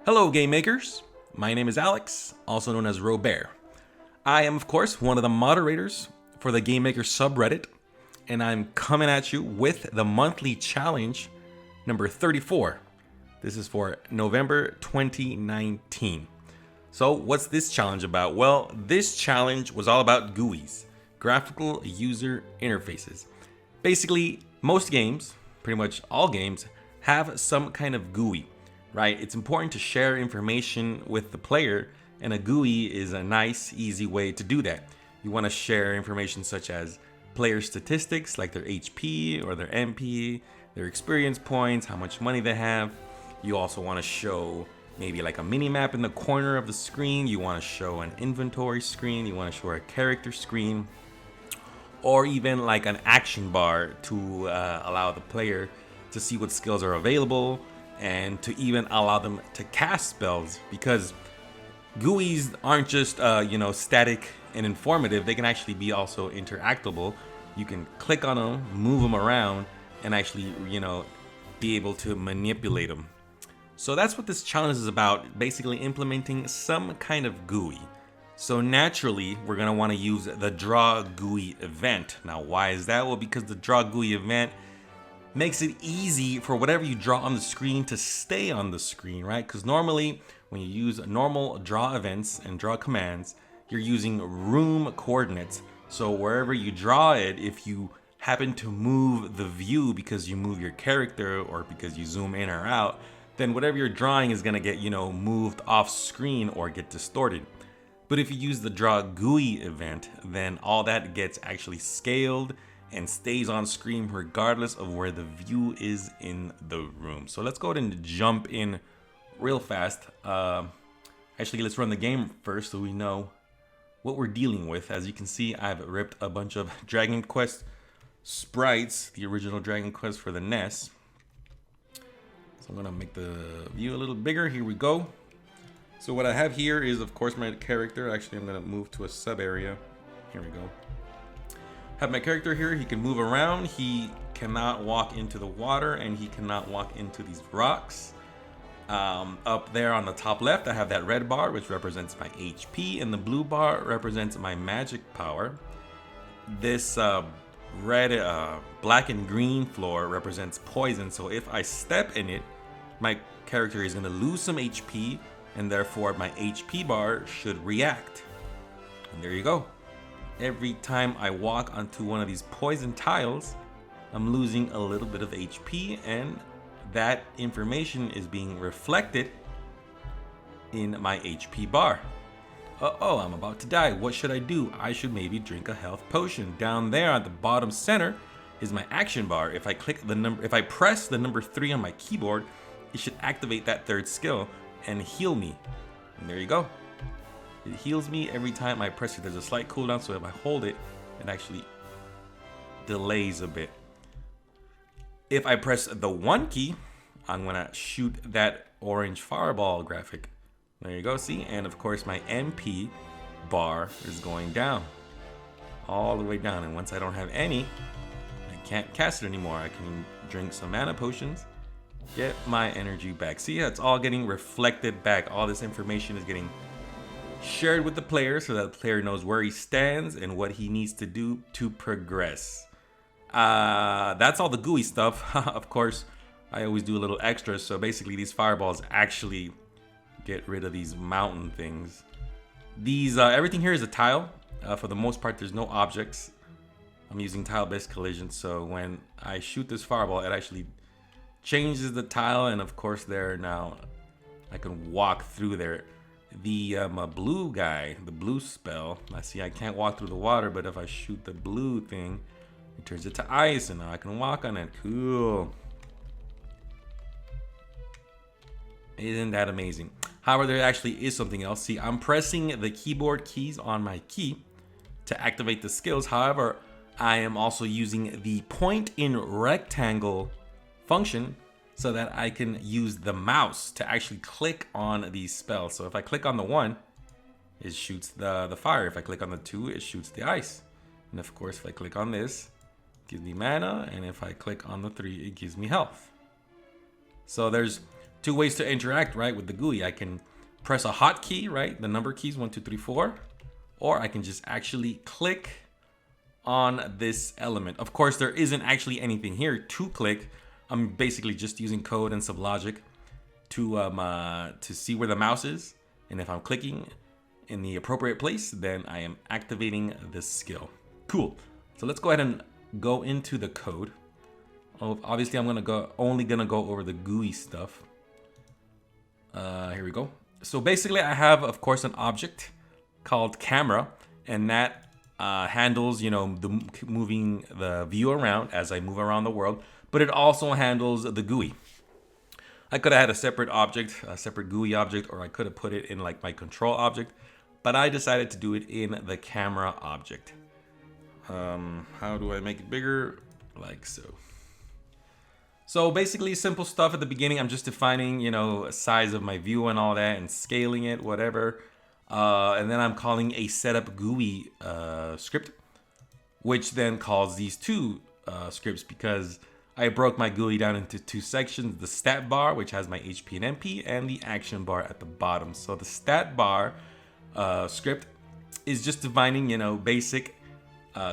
Hello, game makers. My name is Alex, also known as Robert. I am, of course, one of the moderators for the GameMaker subreddit, and I'm coming at you with the monthly challenge number 34. This is for November 2019. So, what's this challenge about? Well, this challenge was all about GUIs, Graphical User Interfaces. Basically, most games, pretty much all games, have some kind of GUI. Right? It's important to share information with the player, and a GUI is a nice, easy way to do that. You want to share information such as player statistics like their HP or their MP, their experience points, how much money they have. You also want to show maybe like a mini map in the corner of the screen. You want to show an inventory screen. You want to show a character screen, or even like an action bar to allow the player to see what skills are available, and to even allow them to cast spells, because GUIs aren't just static and informative. They can actually be also interactable. You can click on them, move them around, and actually be able to manipulate them. So that's what this challenge is about, basically implementing some kind of GUI. So naturally, we're going to want to use the Draw Gui event. Now, why is that? Well, because the Draw Gui event makes it easy for whatever you draw on the screen to stay on the screen, right? Because normally when you use normal draw events and draw commands, you're using room coordinates. So wherever you draw it, if you happen to move the view because you move your character or because you zoom in or out, then whatever you're drawing is going to get, moved off screen or get distorted. But if you use the Draw GUI event, then all that gets actually scaled and stays on screen regardless of where the view is in the room. So let's go ahead and jump in real fast. Actually, let's run the game first so we know what we're dealing with. As you can see, I've ripped a bunch of Dragon Quest sprites, the original Dragon Quest for the NES. So I'm gonna make the view a little bigger. Here we go. So what I have here is, of course, my character. Actually, I'm gonna move to a sub area. Here we go. Have my character here. He can move around. He cannot walk into the water, and he cannot walk into these rocks. Up there on the top left, I have that red bar, which represents my HP, and the blue bar represents my magic power. This red, black and green floor represents poison. So if I step in it, my character is going to lose some HP, and therefore my HP bar should react. And there you go. Every time I walk onto one of these poison tiles, I'm losing a little bit of HP, and that information is being reflected in my HP bar. Uh-oh, I'm about to die. What should I do? I should maybe drink a health potion. Down there at the bottom center is my action bar. If I press the number 3 on my keyboard, it should activate that third skill and heal me. And there you go. It heals me every time I press it. There's a slight cooldown, so if I hold it, it actually delays a bit. If I press the 1 key, I'm gonna shoot that orange fireball graphic. There you go, see? And of course my MP bar is going down. All the way down. And once I don't have any, I can't cast it anymore. I can drink some mana potions, get my energy back. See, it's all getting reflected back. All this information is getting shared with the player so that the player knows where he stands and what he needs to do to progress. That's all the GUI stuff. Of course, I always do a little extra. So basically these fireballs actually get rid of these mountain things. These everything here is a tile. For the most part, there's no objects. I'm using tile-based collision, so when I shoot this fireball, it actually changes the tile, and of course there now I can walk through there. The blue guy, the blue spell, I see I can't walk through the water, but if I shoot the blue thing, it turns it to ice, and now I can walk on it. Cool. Isn't that amazing? However, there actually is something else. See, I'm pressing the keyboard keys on my key to activate the skills. However, I am also using the point in rectangle function so that I can use the mouse to actually click on these spells. So if I click on the 1, it shoots the fire. If I click on the 2, it shoots the ice. And of course, if I click on this, it gives me mana. And if I click on the 3, it gives me health. So there's two ways to interact, right, with the GUI. I can press a hotkey, right, the number keys 1, 2, 3, 4, or I can just actually click on this element. Of course, there isn't actually anything here to click. I'm basically just using code and some logic to see where the mouse is, and if I'm clicking in the appropriate place, then I am activating this skill. Cool. So let's go ahead and go into the code. Obviously, I'm only gonna go over the GUI stuff. Here we go. So basically, I have, of course, an object called camera, and that handles, moving the view around as I move around the world. But it also handles the GUI. I could have had a separate object, a separate GUI object, or I could have put it in like my control object, but I decided to do it in the camera object. How do I make it bigger? Like so. So basically simple stuff at the beginning. I'm just defining, size of my view and all that and scaling it, whatever. And then I'm calling a setup GUI script, which then calls these two scripts because I broke my GUI down into two sections, the stat bar, which has my HP and MP, and the action bar at the bottom. So the stat bar script is just defining, basic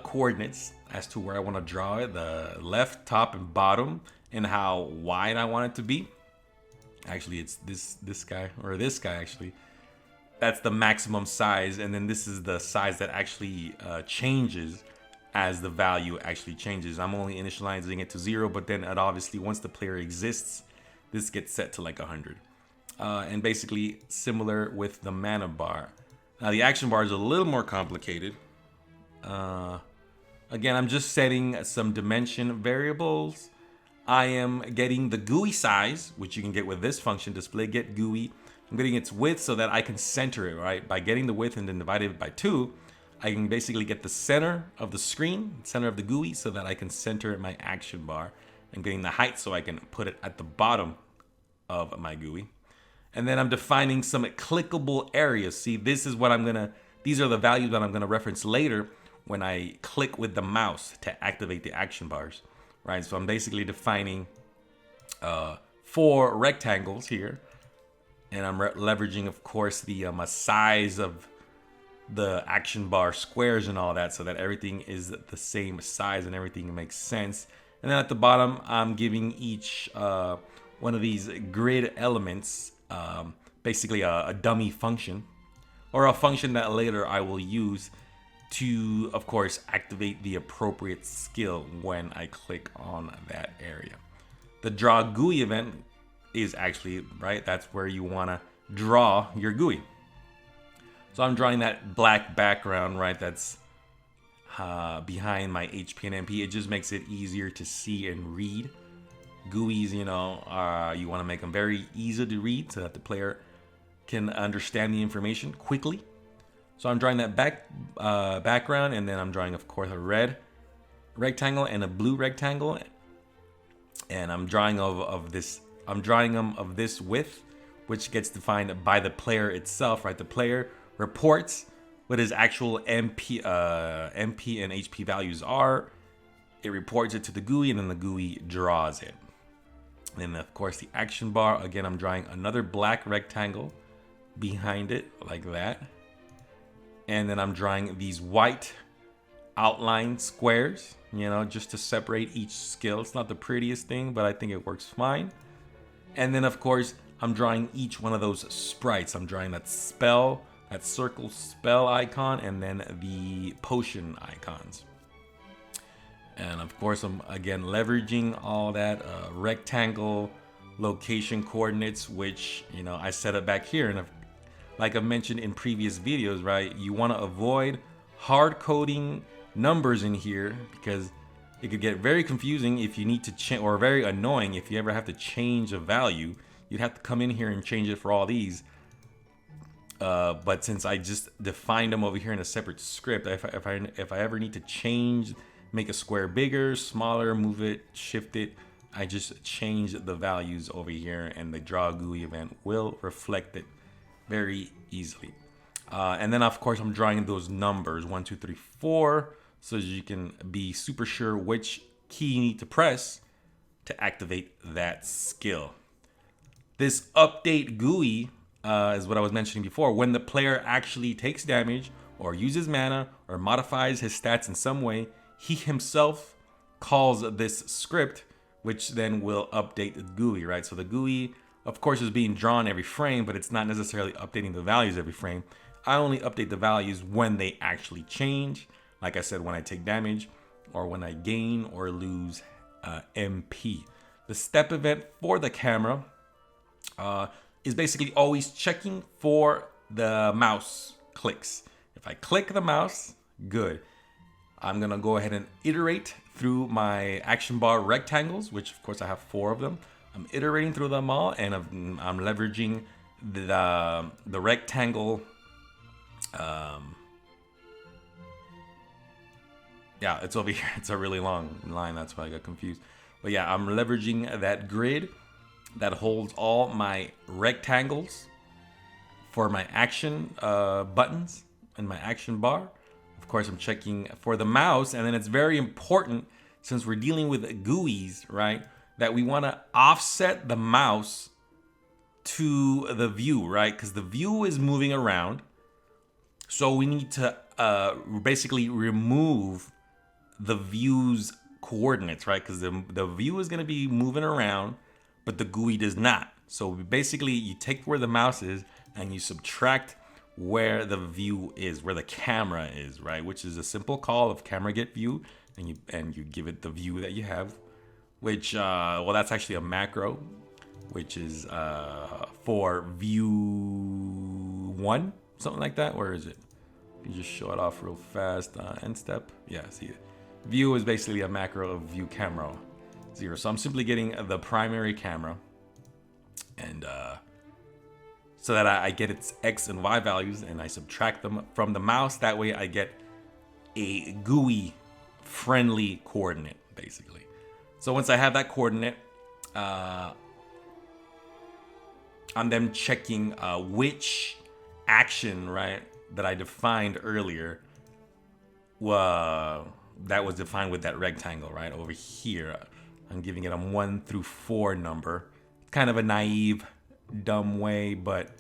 coordinates as to where I want to draw it, the left, top, and bottom, and how wide I want it to be. Actually, it's this guy, or this guy actually. That's the maximum size, and then this is the size that actually changes as the value actually changes. I'm only initializing it to 0, but then it obviously, once the player exists, this gets set to like 100. And basically similar with the mana bar. Now the action bar is a little more complicated. Again, I'm just setting some dimension variables. I am getting the GUI size, which you can get with this function, display get GUI. I'm getting its width so that I can center it, right? By getting the width and then divide it by 2, I can basically get the center of the screen, center of the GUI, so that I can center my action bar. I'm getting the height so I can put it at the bottom of my GUI. And then I'm defining some clickable areas. See, this is what these are the values that I'm gonna reference later when I click with the mouse to activate the action bars, right? So I'm basically defining 4 rectangles here. And I'm leveraging, of course, the size of the action bar squares and all that, so that everything is the same size and everything makes sense. And then at the bottom, I'm giving each one of these grid elements basically a dummy function, or a function that later I will use to, of course, activate the appropriate skill when I click on that area. The Draw Gui event is actually, right, that's where you want to draw your GUI. So I'm drawing that black background, right, that's behind my HP and MP. It just makes it easier to see and read. GUIs, you want to make them very easy to read so that the player can understand the information quickly. So I'm drawing that background, and then I'm drawing, of course, a red rectangle and a blue rectangle, and I'm drawing them of this width, which gets defined by the player itself, right? The player reports what his actual MP and HP values are. It reports it to the GUI, and then the GUI draws it. And then, of course, the action bar, again, I'm drawing another black rectangle behind it, like that. And then I'm drawing these white outline squares, just to separate each skill. It's not the prettiest thing, but I think it works fine. And then, of course, I'm drawing each one of those sprites. I'm drawing that circle spell icon, and then the potion icons. And of course, I'm again leveraging all that rectangle location coordinates, which, I set it back here. And like I've mentioned in previous videos, right, you want to avoid hard coding numbers in here, because it could get very confusing if you need to change, or very annoying if you ever have to change a value. You'd have to come in here and change it for all these. But since I just defined them over here in a separate script, if I ever need to change, make a square bigger, smaller, move it, shift it, I just change the values over here, and the Draw GUI event will reflect it very easily. And then, of course, I'm drawing those numbers 1, 2, 3, 4, so that you can be super sure which key you need to press to activate that skill. This update GUI is what I was mentioning before. When the player actually takes damage or uses mana or modifies his stats in some way, he himself calls this script, which then will update the GUI, right? So the GUI, of course, is being drawn every frame, but it's not necessarily updating the values every frame. I only update the values when they actually change. Like I said, when I take damage or when I gain or lose MP. The step event for the camera is basically always checking for the mouse clicks. If I click the mouse, good. I'm gonna go ahead and iterate through my action bar rectangles, which of course I have 4 of them. I'm iterating through them all, and I'm leveraging the rectangle. Yeah, it's over here. It's a really long line. That's why I got confused. But yeah, I'm leveraging that grid that holds all my rectangles for my action buttons and my action bar. Of course, I'm checking for the mouse, and then it's very important, since we're dealing with GUIs, right, that we want to offset the mouse to the view, right? Because the view is moving around. So we need to basically remove the view's coordinates, right? Because the view is going to be moving around, but the GUI does not. So basically, you take where the mouse is and you subtract where the view is, where the camera is, right? Which is a simple call of camera get view, and you give it the view that you have, which well, that's actually a macro, which is for view 1, something like that. Where is it? You just show it off real fast. End step. Yeah, see it. View is basically a macro of view camera 0. So I'm simply getting the primary camera, and so that I get its X and Y values, and I subtract them from the mouse. That way I get a GUI friendly coordinate, basically. So once I have that coordinate, I'm then checking which action, right, that I defined earlier, that was defined with that rectangle, right, over here. I'm giving it a 1 through 4 number. Kind of a naive, dumb way, but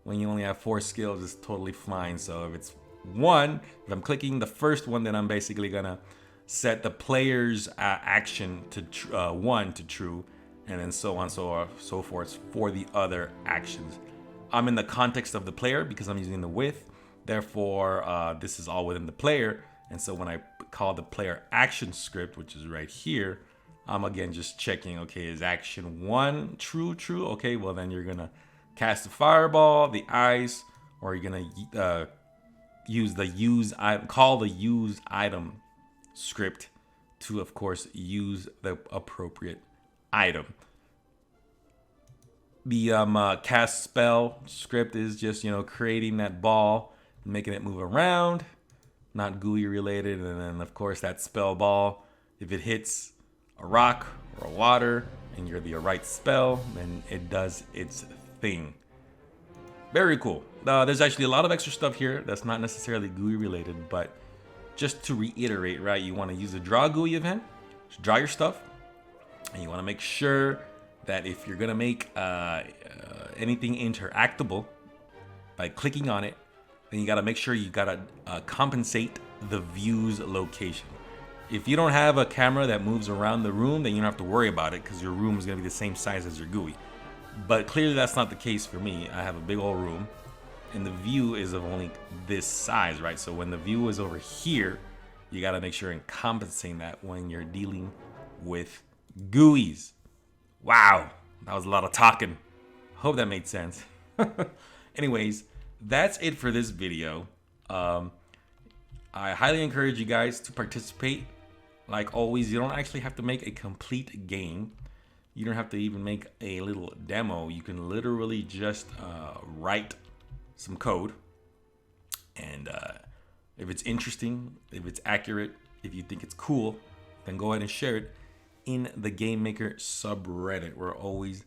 when you only have 4 skills, it's totally fine. So if it's 1, if I'm clicking the first one, then I'm basically gonna set the player's action to 1 to true, and then so on, so forth for the other actions. I'm in the context of the player because I'm using the with. Therefore, this is all within the player. And so when I call the player action script, which is right here, I'm again just checking, okay, is action 1 true? Okay, well then you're gonna cast the fireball, the ice, or you're gonna call the use item script to, of course, use the appropriate item. The cast spell script is just, creating that ball, making it move around, not GUI related. And then of course that spell ball, if it hits a rock or a water and you're the right spell, then it does its thing. Very cool. There's actually a lot of extra stuff here that's not necessarily GUI related, but just to reiterate, right, you want to use the Draw Gui event to draw your stuff, and you want to make sure that if you're gonna make anything interactable by clicking on it, then you gotta make sure you gotta compensate the view's location. If you don't have a camera that moves around the room, then you don't have to worry about it because your room is gonna be the same size as your GUI. But clearly that's not the case for me. I have a big old room, and the view is of only this size, right? So when the view is over here, you gotta make sure and compensate that when you're dealing with GUIs. Wow, that was a lot of talking. Hope that made sense. Anyways, that's it for this video. I highly encourage you guys to participate. Like always, you don't actually have to make a complete game. You don't have to even make a little demo. You can literally just write some code. And if it's interesting, if it's accurate, if you think it's cool, then go ahead and share it in the GameMaker subreddit. We're always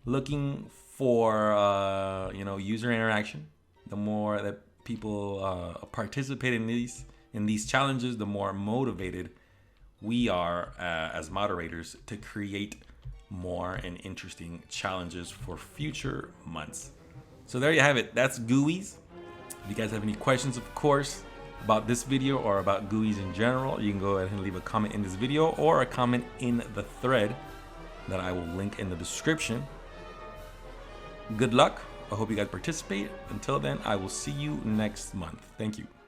looking for user interaction. The more that people participate in these challenges, the more motivated we are as moderators to create more and interesting challenges for future months. So there you have it. That's GUIs. If you guys have any questions, of course, about this video or about GUIs in general, you can go ahead and leave a comment in this video or a comment in the thread that I will link in the description. Good luck. I hope you guys participate. Until then, I will see you next month. Thank you.